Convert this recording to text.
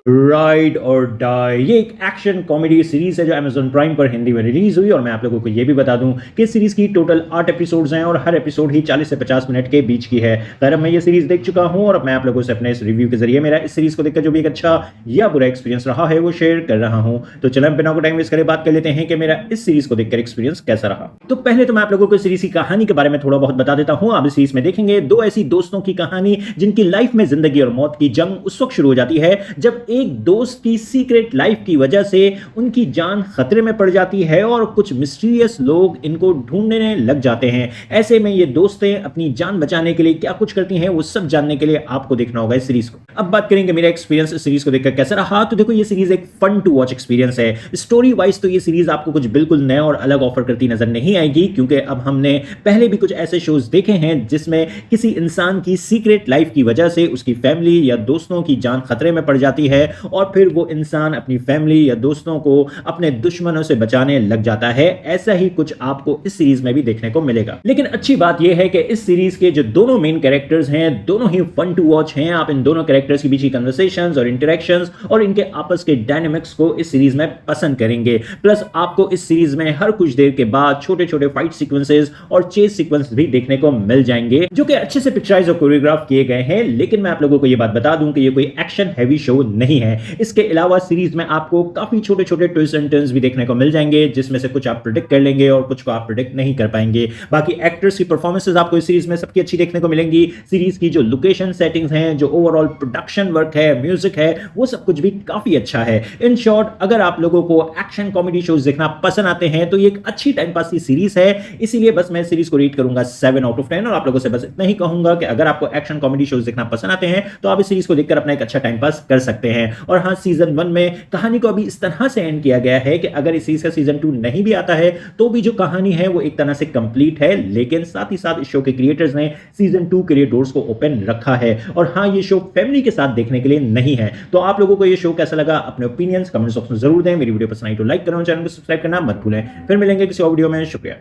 Ride और die ये एक एक्शन कॉमेडी सीरीज है जो Amazon प्राइम पर हिंदी में रिलीज हुई और मैं आप लोगों को ये भी बता दूं कि इस सीरीज की टोटल 8 एपिसोड्स हैं और हर एपिसोड ही 40 से 50 मिनट के बीच की है। खैर मैं ये सीरीज देख चुका हूं और मैं आप लोगों से अपने इस रिव्यू के जरिए मेरा इस सीरीज को देखकर जो भी एक अच्छा या बुरा एक्सपीरियंस रहा है वो शेयर कर रहा हूं। तो चलो बिना कोई टाइम वेस्ट करे बात कर लेते हैं कि मेरा इस सीरीज को देखकर एक्सपीरियंस कैसा रहा। तो पहले तो मैं आप लोगों को सीरीज की कहानी के बारे में थोड़ा बहुत बता देता हूं। आप इस सीरीज में देखेंगे दो ऐसी दोस्तों की कहानी जिनकी लाइफ में जिंदगी और मौत की जंग उस वक्त शुरू हो जाती है जब एक दोस्त की सीक्रेट लाइफ की वजह से उनकी जान खतरे में पड़ जाती है और कुछ मिस्टीरियस लोग इनको ढूंढने लग जाते हैं। ऐसे में ये दोस्तें अपनी जान बचाने के लिए क्या कुछ करती हैं वो सब जानने के लिए आपको देखना होगा इस सीरीज को। अब बात करेंगे मेरा एक्सपीरियंस इस सीरीज को देखकर कैसा रहा। तो देखो ये सीरीज एक फन टू वॉच एक्सपीरियंस है। स्टोरी वाइज तो ये सीरीज आपको कुछ बिल्कुल नया और अलग ऑफर करती नजर नहीं आएगी क्योंकि अब हमने पहले भी कुछ ऐसे शोज देखे हैं जिसमें किसी इंसान की सीक्रेट लाइफ की वजह से उसकी फैमिली या दोस्तों की जान खतरे में पड़ जाती है और फिर वो इंसान अपनी फैमिली या दोस्तों को अपने दुश्मनों से बचाने लग जाता है। ऐसा ही कुछ आपको इस सीरीज में भी देखने को मिलेगा। लेकिन अच्छी बात यह है कि इस सीरीज के जो दोनों मेन कैरेक्टर्स हैं दोनों ही फन टू वॉच हैं। आप इन दोनों कैरेक्टर्स के बीच की कन्वर्सेशंस और इंटरेक्शंस और इनके आपस के डायनामिक्स को इस सीरीज में पसंद करेंगे। प्लस आपको इस सीरीज में हर कुछ देर के बाद छोटे छोटे फाइट सीक्वेंसेस और चेस सीक्वेंस भी देखने को मिल जाएंगे जो कि अच्छे से पिक्चराइज और कोरियोग्राफ किए गए हैं। लेकिन मैं आप लोगों को यह बात बता दूं कि यह कोई एक्शन हैवी शो नहीं है। इसके अलावा सीरीज में आपको काफी छोटे छोटे ट्विस्ट एंड टर्न्स भी देखने को मिल जाएंगे जिसमें से कुछ आप प्रेडिक्ट कर लेंगे और कुछ को आप प्रेडिक्ट नहीं कर पाएंगे। बाकी एक्टर्स की परफॉर्मेंसेस आपको इस सीरीज में सबकी अच्छी देखने को मिलेंगी। सीरीज की जो लोकेशन सेटिंग्स हैं, जो ओवरऑल प्रोडक्शन वर्क है, म्यूजिक है, वो सब कुछ भी काफी अच्छा है। इन शॉर्ट अगर आप लोगों को एक्शन कॉमेडी शोज देखना पसंद आते हैं तो ये एक अच्छी टाइम पास की सीरीज है। इसीलिए बस मैं सीरीज को रेट करूंगा 7 आउट ऑफ 10 और आप लोगों से बस इतना ही कहूंगा कि अगर आपको एक्शन कॉमेडी शोज देखना पसंद आते हैं तो आप इस सीरीज को देखकर अपना एक अच्छा टाइम पास कर सकते हैं। और हाँ, सीजन 1 में कहानी को अभी इस तरह से एंड किया गया है कि अगर इस सीरीज का सीजन 2 नहीं भी आता है तो भी जो कहानी है वो एक तरह से कंप्लीट है। लेकिन साथ ही साथ इस शो के क्रिएटर्स ने सीजन 2 के लिए डोर्स को ओपन रखा है। और हाँ, ये शो फैमिली के साथ देखने के लिए नहीं है। तो आप लोगों को ये शो कैसा लगा अपने ओपिनियंस कमेंट बॉक्स में जरूर दें। मेरी वीडियो पसंद आई तो लाइक करें, चैनल को सब्सक्राइब करना मत भूलें। फिर मिलेंगे किसी और वीडियो में। शुक्रिया।